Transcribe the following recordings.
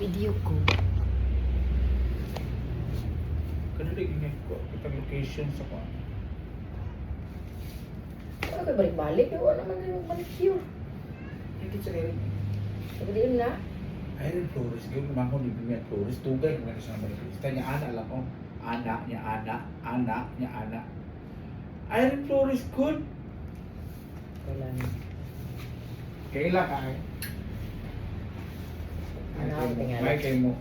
video ko. Kanila ganyan ko kita location sa ko. Ano kayo balik-balik? Wala naman kayo manicure. Hindi sa rin. Sabi din na. Iron Flores, yung naman ko ni Flores, tugay kung ano siya manifesta niya, ana lang ko. Anak niya, anak niya, anak. Iron Flores, good. Wala na. Kaila ka ay. Ano, tingala. May kay mo.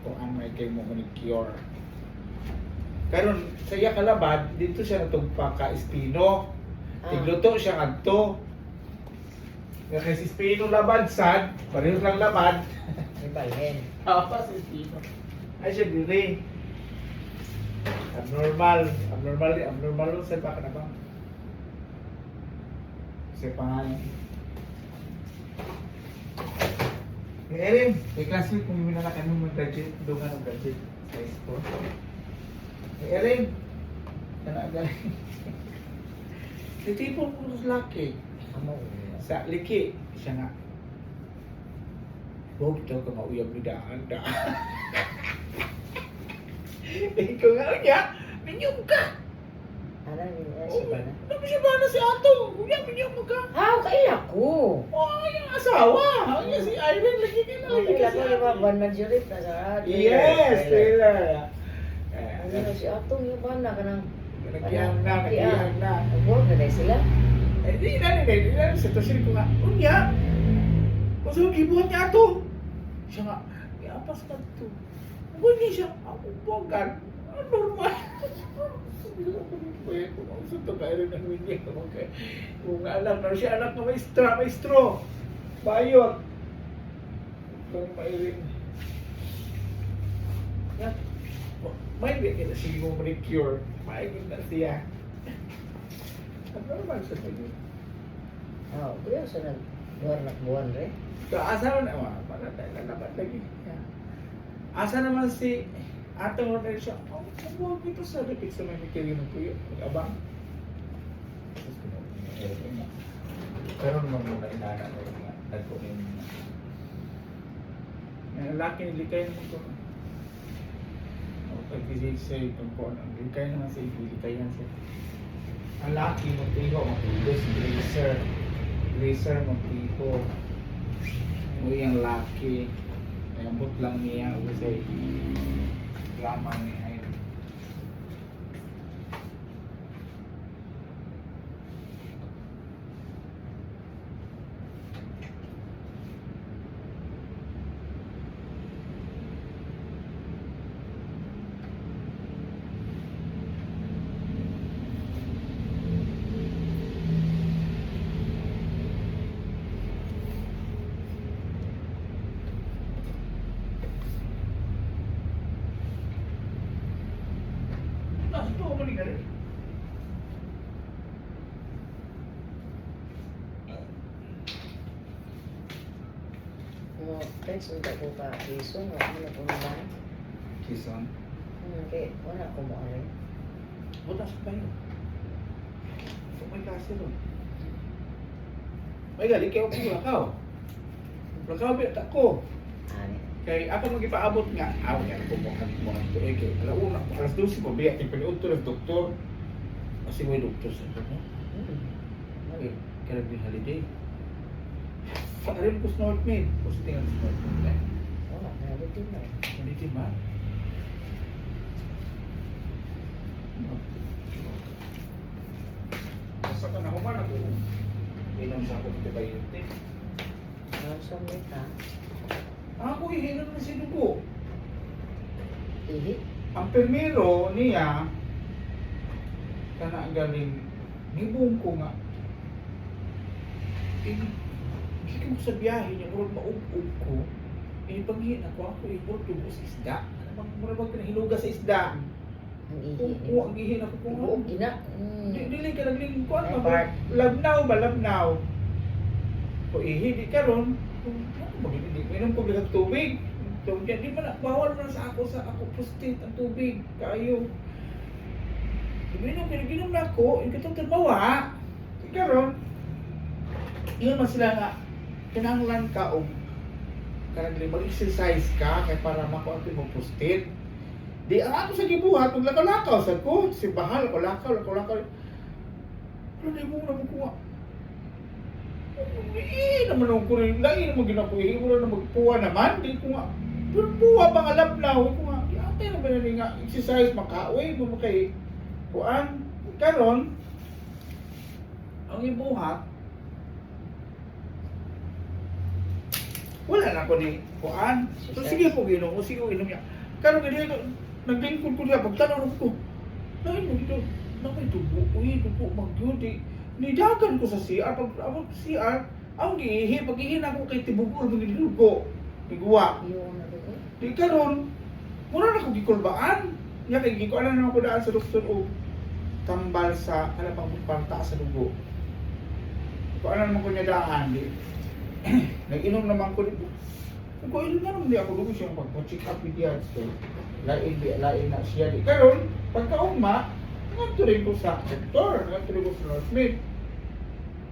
Kung ang may kay mo manicure. Karon sa iya kalabad, dito siya natugpa ka Espino. Tigluto siya adto. Nga kay si Espino labad sad, pareho lang labad. May balhen. Tapos si Espino. Ay siya diri. Abnormal sa pa ka na ba? Sa pangalan. Erin, kay classmate kung minala kami mag-graduate, dungan ng graduate sa school. Erin, kana galing. Si tipo ko sa laki. Amo. Sa liki, siya nga. Huwag ito ka mauyab ni daan. Ikaw nga niya, minyong ka. Ano niya siya ba na? Ano siya ba na si Ato? Minyong mo ka. Kaila ko. Oh, yung asawa. Ang si Ivan, lagi ka na. Kaila ko, di ba? Ban Majorit na sa Yes, Taylor. Ano na si Atong yung bana ka ng... Nagkiyang na. Nag-work na dahil sila. Eh, di na, sitwasyon ko nga. Unya, masang gibuhat niya ito. Siya nga, iapas ka ito. Unya siya, ako bagan. Normal. Pwede ko nang sa tagay rin ng minya. Kung alam na siya, anak na maestro. Bayot. Kung mairin. Yan. May bigyan na siya yung manicure. Maigin na siya. Normal sa tayo. Kuya sa nag-buwan rin. So, asa na naman? Para tayo lalaban lagi. Asa naman si Atong Rodel siya? Oh, huwag ito sa repeat sa may mikiri ng puyo. Mag-abang. Pero naman muna inana na yung nagkunin. Ang laki ni Likay naman ko. Pag-isig siya itong po. Ang Likay naman siya, Likay yan siya. Ang laki mo tiho, matilos, Glazer mo tiho. Mo yung laki. Ayambot lang niya, kasi lamang niya. Ito mo ni Gary. Friends, unta ko ka iso. Ano po naman? Kison. Okay, wala ko mo rin. Wala sa tayo. So may klase ron. May gali kayo ko lakaw. Lakaw biya ko. Ani. Kay ako magipaabot nga. Aw yan ko mo to kay alauna alas 12 ko biya kay paniud to doktor. Kasi may doktor sa ko. Okay, kaya din holiday. Sa rin ko snort me. Ko sa tingnan snort me. Wala, nalito na. Hindi ba? Sa kana ko man ako. Inom sa ako dito kayo. Sa mita. Ako ihinom na si Dugo. Ihi. Ang permiro niya kana galing nibong ko nga. Hindi ko sa biyahe niya, murag maug-ug ko. Paghihin ako ibot yung sa isda. Murag hinuga sa isda. Ang ihi. Oo, ang ihin ako kung Buong gina. Dili ka nagling ko Ay, ano Bart. labnaw. Ko ihi di karon. Ano magiging minum ko bilang tubig. So, di man bawal man sa ako prostate ang tubig kayo. Ginom na ako, yung katong trabawa. Karon, yun man sila nga kinahanglan ka og kanang mag-exercise ka kay para makuha mo prostate. Di ang ako sa gibuhat pag lakaw-lakaw sa ko, si bahal ko lakaw. Ano di mo na makuha? Naman ako rin, lain naman ginakuhi, wala na magpuwa naman, di ko nga. Pero puwa pang alap na, ko nga, yate naman na nga, exercise, makaway, makay, kuan, karon, ang ibuhat, wala na ako ni kuan. So sige po ginom, o sige inom niya. Karon ganito, naglingkod ko niya, pagtanaw ko, lain mo dito, nakay dugo, dugo, magyudi. Nidagan ko sa CR, pag ako sa CR, ang giihi, pag-ihin ako kay tibugol, magilugo, biguwa. Yung ano ko. Di karon, mura na ko gikulbaan. Nya kay gikuan na naman ko daan sa doktor o tambal sa ano pang parta sa dugo. Kuan na naman ko niya daan di. Nag-inom naman ko dito. Kung inom na naman di ako dugo siyang pag-check up with yan. So, lain na siya di. Karon, pagkauma, nagtuloy ko sa doktor, nagtuloy ko sa nursemaid.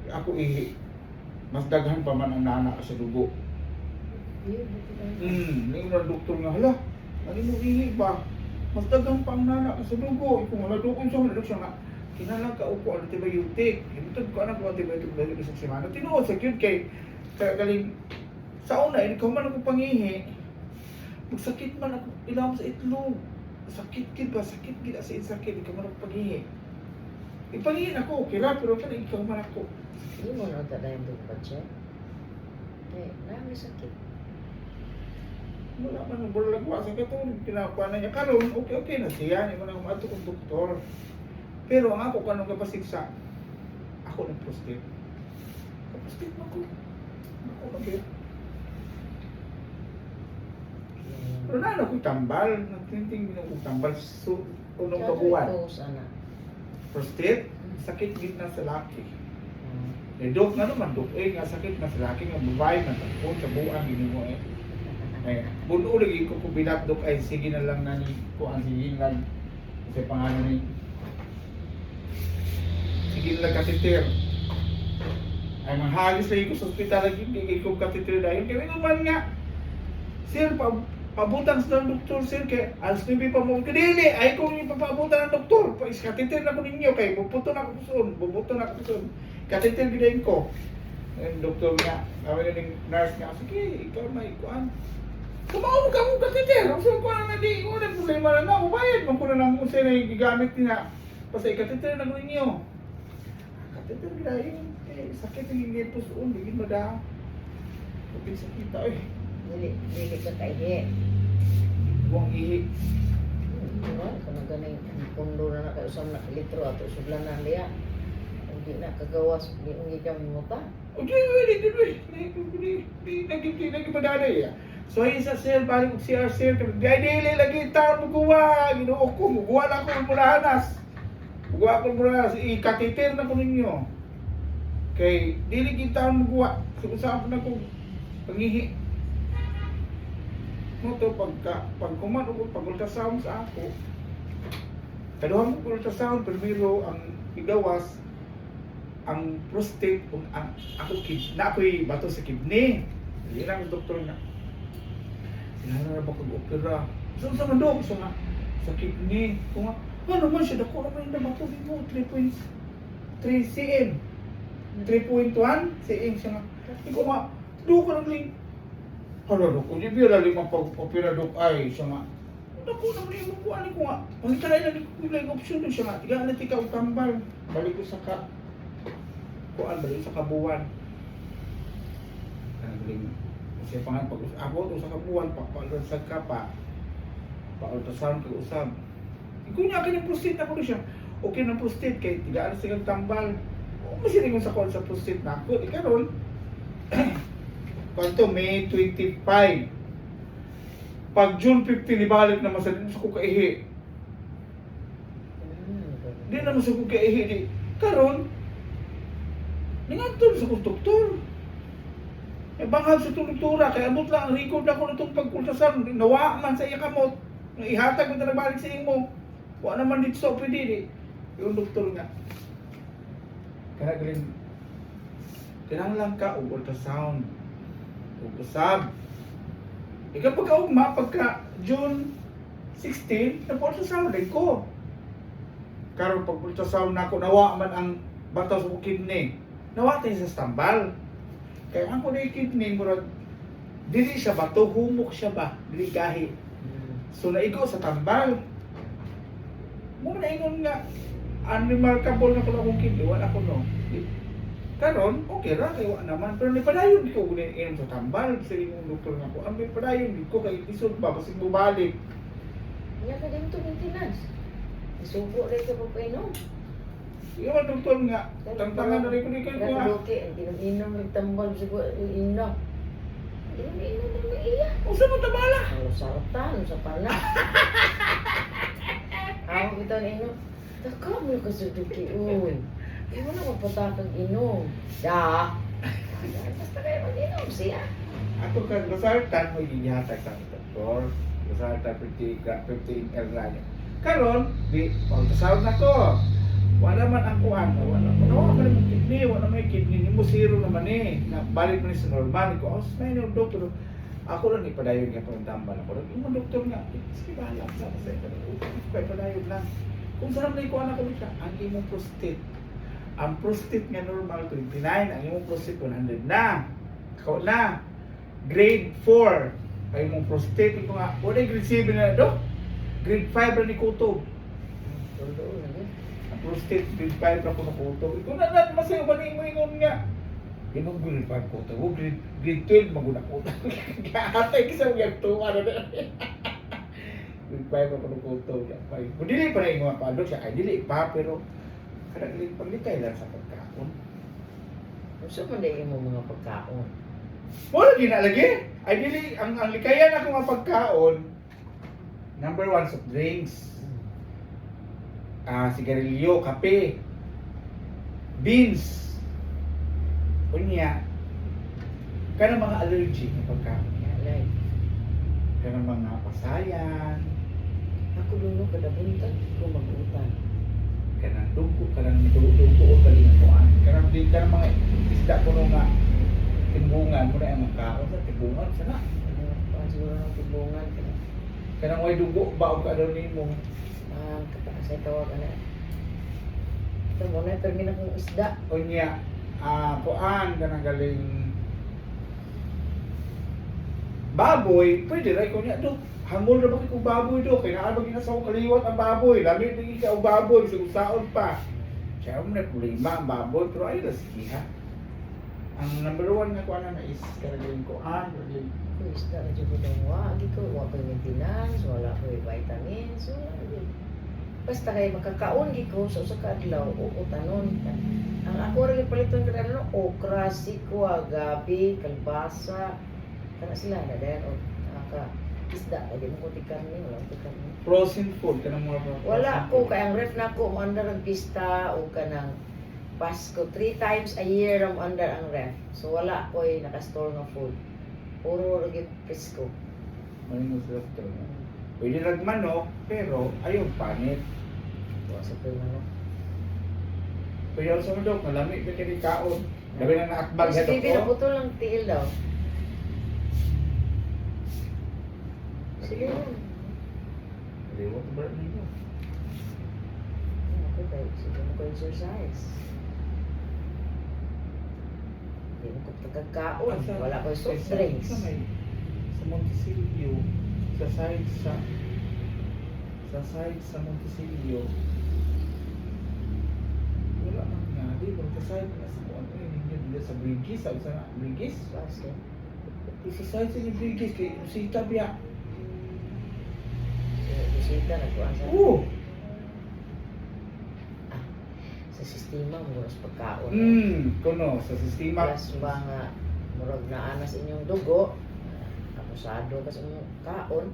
Ako ihi. Mas daghan pa man ang nana sa dugo. Ngayon na doktor nga, hala, ano mo ihi ba? Mas daghan pa ang nana sa dugo. Kung maladukon siya nga, kinalang ka upo, antibiotic. Ibutod ko anak ko antibiotic dahil isang semana. Tinuod sa cute kay galing sa una, ikaw man ako pangihi. Magsakit man ako, ilam sa itlog. Sakit kid ba? Sakit gila sa insakit. Ikaw man ako paghihi. Ipanghihin ako, okay ra, pero kanang ikaw man ako. Hindi mo na tadayan doon pa siya. Eh, nami sakit. Wala man ang bulagwa sa katulog. Pinakuha na niya. Karoon, okay na siya. Hindi mo na umato kong doktor. Pero ang ako, kanong kapasiksa, ako ng prostate. Prostate na ko. Ako na pero na ako tambal, nagtinting ko tambal so unong kabuwan. Prostate, sakit gid na sa laki. Dok nga naman, dok nga sakit na sa laki nga babae na takot sa buang ginimo eh. Buno lagi ko binat dok ay sige na lang nani ko ang hihingan. Kasi pangalan ni sige na lang kateter. Ay manghagis lagi ko sa ospital lagi hindi ko kateter dahil kaya naman nga. Sir, pabutan sa doktor sir kay alas 9 pa mo kadili ay kung ipapabutan ng doktor pa-kateter na ko ninyo kay bubuto na ko son kateter gidayon ko ang doktor nga sabi ng nurse nga sige ikaw may kuan kumaon ka mo kateter so ko na di ko na problema na ako bayad man ko na lang kung sino yung gigamit nila pasay kateter na ko ninyo kateter gidayon sakit yung ngipos bigin mo da okay sakit ay Dili ka kaihi. Buang ihi. Kung ganay, pundo na usam na litro ato sublan na liya. Hindi na kagawas, hindi ka muta. Okay, lagi padada ya. So isa sir, balik ko siya sir, dili lagi taon mo kuha, ginuok ko, muguha na ako mulahanas. Muguha ko mulahanas, ikatiter na ko ninyo. Kay, dili kita taon muguha, usap na ko, pangihi. To pag kuman o pag ultrasound sa ako kaduhan mo ultrasound primero ang igawas ang prostate ug ang ako na ako'y bato sa kidney hindi lang ang doktor na sinala na ba kag-opera sa mandog sa kidney kung ano man siya dako naman yung bato mo 3.3 cm 3.1 cm siya nga ikaw nga do ko nang hala dok, hindi biya lalim ang pag-opera dok ay siya nga. Dako na rin mo kuha ko nga. Ang italay na rin ko yung option doon siya nga. Tiga na tika tambal. Balik ko sa balik sa kabuwan. Kanagaling. Kasi pangan pag-abot sa kabuwan, pa-ultrasound ka pa. Pa-ultrasound ka usab. Ikaw niya ka ng prostate na ko siya. Okay ng prostate kay tiga na siya tambal. Masirin ko sa prostate na ako. Di karon. Kanto May 25. Pag June 15 ibalik naman sa kukaihi. Di naman sa kukaihi di. Karon ningadto sa doktor. E banghag sa tultura kay abot lang ang record na ko nitong pag-ultrasound nawa man sa iya kamot. Ihatag mo na balik sa imo. Wa naman dito sa OPD di. Yung doktor nga. Kaya galing. Kinahanglan ka og ultrasound. Usab Ikaw pagkaugma, pagka June 16, na-ultrasound din ko. Karon pag ultrasound na ako, nawa man ang bataw sa kidney. Nawa tayo sa stambal. Kaya ang ko na yung kidney, murag, dili siya bato, humok siya ba? Dili gahi. So naigo sa tambal. Muna ingon nga, unremarkable na pala akong kidney, wala ko no. Karon, okay ra, kaya wala naman. Pero nipadayon ko kung inom sa tambal. Sa imong doktor nga ko, ang nipadayon ko, kaya isod ba, basig bubalik. Nga ka din ito maintenance. Isubo rin ka pa painom. Yung mga doktor nga, tantangan na rin ko kayo ko. Nagluki, inom nagtambal siguro, inom. Inom na iya. O saan mo tabala? Ang saratan, sa pala. Ako kita na inom. Taka mo ka sa duki, uy. Di mo na magpatakang inom. Da. Basta kayo mag-inom siya. Ako ka, Losartan mo inyatag sa doktor. Losartan 15 ml lang. Karon, di, ultrasound na ko. Wala man ang kuhan. Wala man ang kidney. Wala man yung kidney. Ni mo zero naman eh. Balik mo ni sa normal. Ko, may yung doktor. Ako lang ipadayon nga pang tambal ako. Yung doktor nga, sige bahala sa sa'yo. Ipadayon lang. Kung saan na ikuha na ko dito, ang imong prostate. Ang prostate nga normal 29, ang imong prostate 100 na. Ikaw na. Grade 4. Ay imong prostate, ito nga, wala yung grade 7 na do. Grade 5 na ni Kutob. Tulo na yun. Ang prostate, grade 5 na ko na Kutob. Ikaw na, masayo ba na ingon nga? Ginong grade 5 Kutob. Grade 12, maguna Kutob. Atay, kisang yung 2, ano na. Grade 5 ako na Kutob. Kung dili pa na yung mga paano siya, ay dili pa, pero kadang paglikay lang sa pagkaon. Gusto mo na yung mga pagkaon. Wala ginalagi. Ay dili, ang likayan ako nga pagkaon, number 1, soft drinks. Sigarilyo, kape, beans, unya, kanang mga allergy na pagkaon. Like, Kanang mga pasayan, ako dulo kada buntag ko mag-utan. kanang dugo, kanang dugo o kalinguan. Kanang di kanang mga isda ko nga timbungan mo na ang makaon sa timbungan sana. Siguro ng tibungan. Kanang way dugo ba o ka daw nimo. Kasi tawag na. Ito muna, termina kong isda. Unya, kuan kanang galing baboy, pwede rin ko niya do. Hangol na bakit kong baboy do? Kaya nakalabag na sa kaliwat ang baboy. Lamit na ikaw ang baboy, saon pa. Siya mo na problema ang baboy, pero ay sige ha. Ang number 1 na kuan na is kanang kuan, galing Kung isda na dyan ko nung wag ko. Wala ko yung maintenance, wala ko yung vitamins, wala ko. Basta kayo makakaon ko sa usa ka adlaw o tanon. Ang ako rin paliton ko na okra, sikwa, gabi, kalbasa. Kana sila na dayan o isda, hindi mo ko tikarni, wala ko tikarni. frozen food kanang mga Wala ko, kaya ang ref na ko, maandar ang pista o kanang Pasko. 3 times a year ang maandar ang ref. So wala ko yung nakastore ng food. Puro rin Pasko. Malingon sa doktor. Pwede lang manok, pero ayaw panit. Wala sa ko yung ano. Pwede ako sa manok, malamig na kinikaon. Gabi na naakbag Si sa Bibi na doktor. putol lang tiil daw. Sige yun. Liwat ba ninyo? Ako tayo, sige mo ko exercise. Hindi mo ko pagkakaon. Wala ko yung soft drinks. Sa Montesilio, sa side sa Montesilio, wala man nga, di ba? Sa side na sa ano yun, dito sa Brigis, sa Brigis? Kasi, Sa side sa Brigis, kay Rosita Biya. bisita na ko ang sa... Sa sistema mo sa pagkaon. Kuno, sa sistema. Plus ba nga, murag na anas inyong dugo, akusado kasi inyong kaon.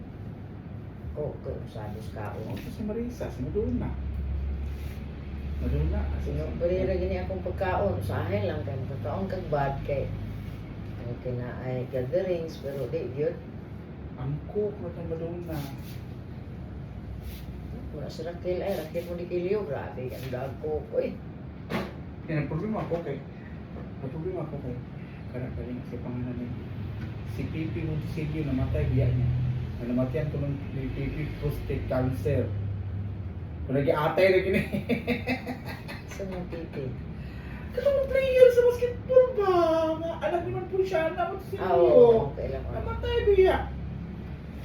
Akusado sa kaon. Sa Marisa, sa Maduna. Maduna. Sino, pero gini akong pagkaon, sa akin lang kayo magkakaon kag bad kay ang kinaay gatherings, pero di yun. Ang cook na sa Maduna. Muna si Raquel, ay Raquel mo di kilyo, grabe, ang dago ko eh. Kaya problema ako kay, karang kasi pangalan ni si Pipi Monticelio namatay biya niya. Namatayan ko ng Pipi prostate cancer. Kung nag-atay na gini. Sa mga pipi. Katong player sa basketball ba? Anak naman po siya, naman si Oo, okay lang. namatay biya.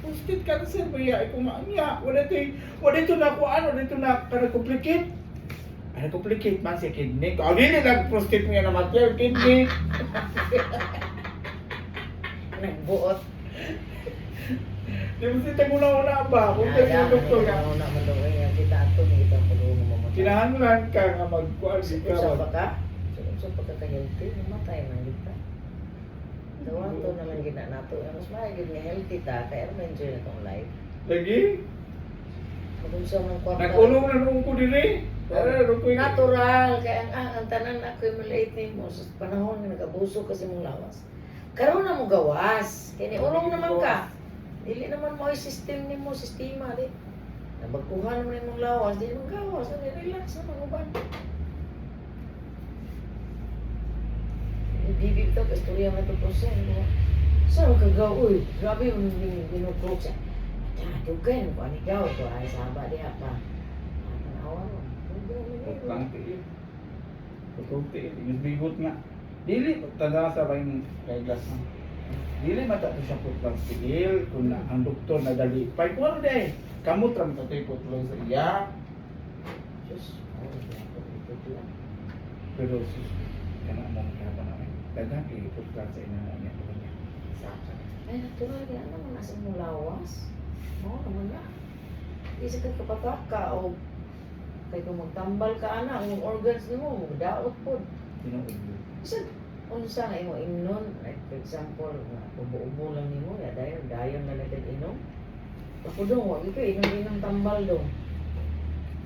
Prostate cancer biya. Ay kumaan niya. Wala ito na kung ano, wala ito na complicate. Ano complicate man si kidney. Kung hindi lang prostate mo yan namatay, kidney. Nagbuot. Di mo sita una ba? Kung tayo yung doktor ka. Una man daw kaya kita ato ni kita pulong mo mamatay. Kinahanglan ka nga magkuhan di ka. Sa baka, sa pagkaka-healthy, mamatay man kita. Dawato na lang gina nato. Mas mahigit nga healthy ta, kaya ma-enjoy na itong life. Lagi? Kung sa mga kwarta. Nag-ulong na nung ko din eh. Natural, kaya ang tanan ako yung maliit ni mo sa panahon nga nag-abuso kasi mong lawas. Karoon na mo gawas. Kaya ulong naman ka. Dili naman mo yung system ni mo, sistema di. Nabagkuhan mo mong lawas, di mong gawas. Relax na mag-uban. Bibig to, kasturya mo ito prosen. Saan magkagaw? Uy, grabe yung binukrok siya. Dugay, kung ano ikaw, ito ay saba diha pa. Tanawa mo. Putlang tiil. Putlang tiil. Yung bigot nga. Dili, tanda sa ba yung kay glass na. Dili mata to siya putlang tiil. Kung na, ang doktor na dali. Pay ko ano day. Kamot ram to tayo putlang sa iya. Diyos, ikot lang. Pero sus, kana mo kaya namin. Dagan putlang sa ina niya. Saka. Ay, natural yan naman nasa mong lawas. Oo, naman na. Isa ka kapataka o kaya kung magtambal ka ana, ang organs mo, magdaot po. Tinuod. Isa, unsa na imo imnon, like for example, nga ubo-ubo lang nimo, ya dayon na natin inom. Ako dong, wag ito, inom tambal dong.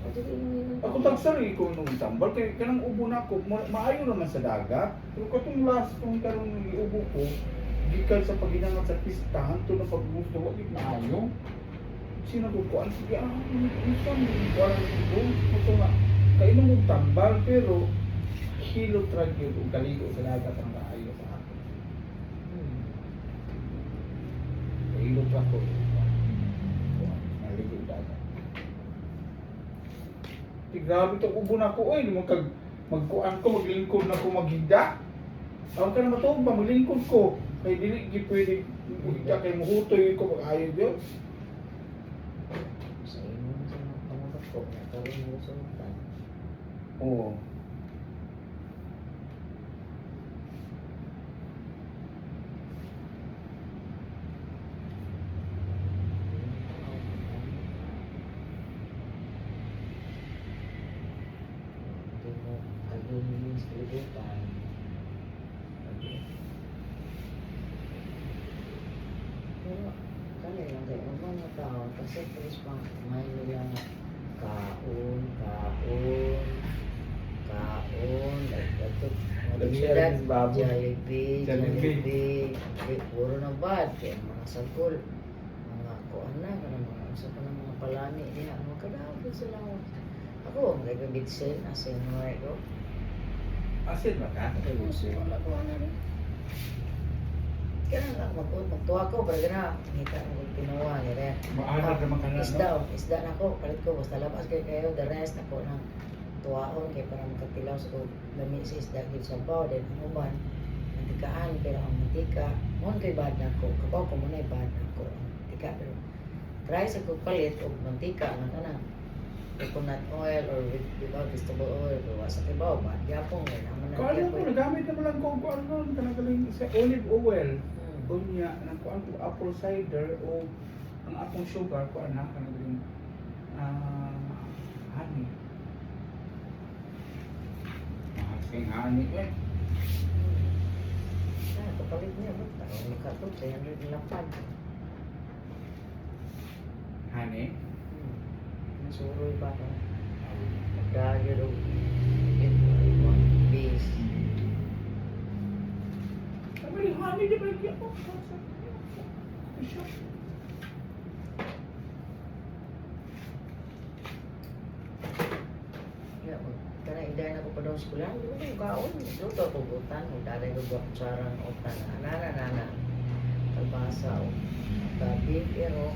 Wag ito inom Ako tagsari ko nung tambal kay kanang ubo na ko maayo naman sa dagat. Pero katong last kung karong iubo ko gikan sa paginangat sa pistahan to na paggusto wa gid maayo. Sino ko kuan sige isang kuan ko ito nga kay mo tambal pero kilo trag yun kung kaligo sa dagat ang maayo sa akin. Kilo trag ko. Naligo dagat. Grabe to ubo na ko oy magkuan ko maglingkod na ko maghigda. Ako ka na matuog ba maglingkod ko kay dili gi pwede maghigda kay muhutoy ko mag-ayo gyud. sa imo sa mga pangabat ko, nagkaroon mo sa mga. Oo. Hindi mo kagawin sa libutan. Pero, kaya lang kayo ang mga tao, kasi please pang may nila na kaon, like ito, Damihan is baboy. Jollibee, puro na bad, kaya mga sagol, mga kuan na, mga usa pa ng mga palani, diha, mga kadawag sila. Ako, ang gagabitsin, asin mo ko. Asin ba ka? Wala ko ano rin. Kaya nga, magtuwa ko, pero gana, ngita mo pinuwa, gana. Maarag naman ka na, no? Isda na ko, palit ko, basta labas kayo, the rest ako ng tuwaon, kaya para makatilaw sa lami sa isda, gil sa baw, then ang uban, mantikaan, pero ang mantika, mohon kay bad na ko, kapaw ko muna bad na ko, ang mantika, pero try sa ko palit, o mantika, ang kanang, coconut oil or without vegetable oil, pero wasa kay baw, bad yapong, naman na Kung alam ko, nagamit naman lang ko kung ano, kanagaling sa olive oil. Unya, nang ko apple cider o ang apong sugar ko ana kanagaling honey. Mahasing honey eh. Kapalit niya, ba't parang makatot, 308. Honey? Nasuroy ba ka? Nagdagyo daw. Base. Sabi honey di ba yung ako? Ya, karena indahan ako pa daw sa kulang, di ba yung kaon? Luto ko butan, kung daday ko buwak sarang utan, nana. kalbasa o gabi, pero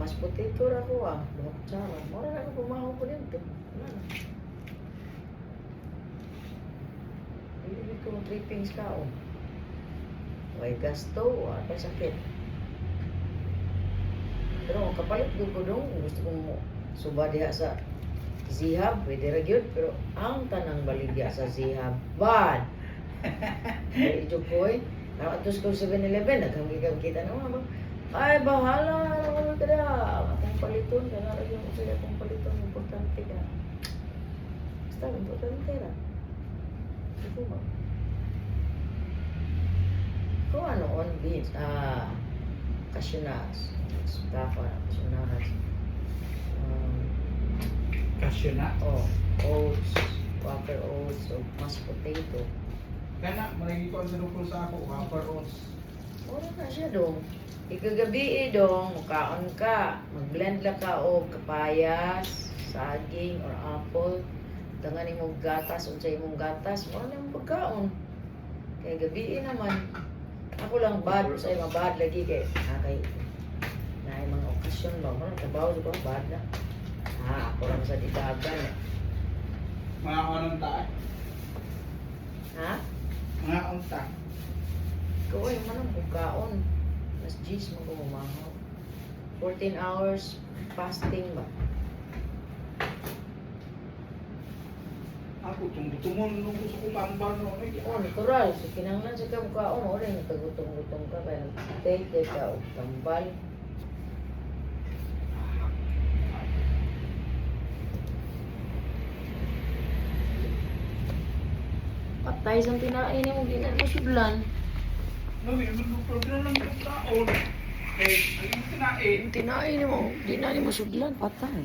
mas potato ra ko mga kutsara. Mura na ako pumahaw po dito. Wala na. Hindi ko trippings ka o. May gasto o apa sakit. Pero ang kapalit ko dong, gusto kong suba diha sa Zihab, pwede ra gyud, pero ang tanang baligya sa Zihab, bad. Ay, Jokoy, nakatos ko 7-Eleven, nagkamigam kita naman ba? Ay, bahala, ano ka na, atong paliton, kanara yung usay atong paliton, importante ka. Basta, importante ra. Ito ba? Kung ano, on beans, cashews, tafa, cashews, Cashew nut. oats, wafer oats, o mashed potato. Kana, marami ko ang sinukul sa ako, wafer oats. Wala na siya dong. Ikagabi dong, mukaon ka. Mag-blend lang ka o kapayas, saging, or apple. Tangan mong gatas, unsay mong gatas. Wala na mong pagkaon. Kaya gabi naman. Ako lang bad, usay mabad lagi kay kay na mga okasyon ba. Wala, trabaho ko, bad na. Ako lang sa ditagan. Mga anong tae. Ha? Mga unta. Ikaw ay manang pagkaon. Mas 10 mo kumahaw. 14 hours fasting ba? Ako, tumon nung gusto ko tambal no. Natural. So, kinanglan sa kamukhaon, o rin, nagkagutom-gutom ka, kaya nag-take ka, o tambal. Patay sa tinain mo, di na masudlan. Nabi, magpapaglan lang yung taon. Eh, ayun tinain. Tinain mo, di na ni masudlan, patay.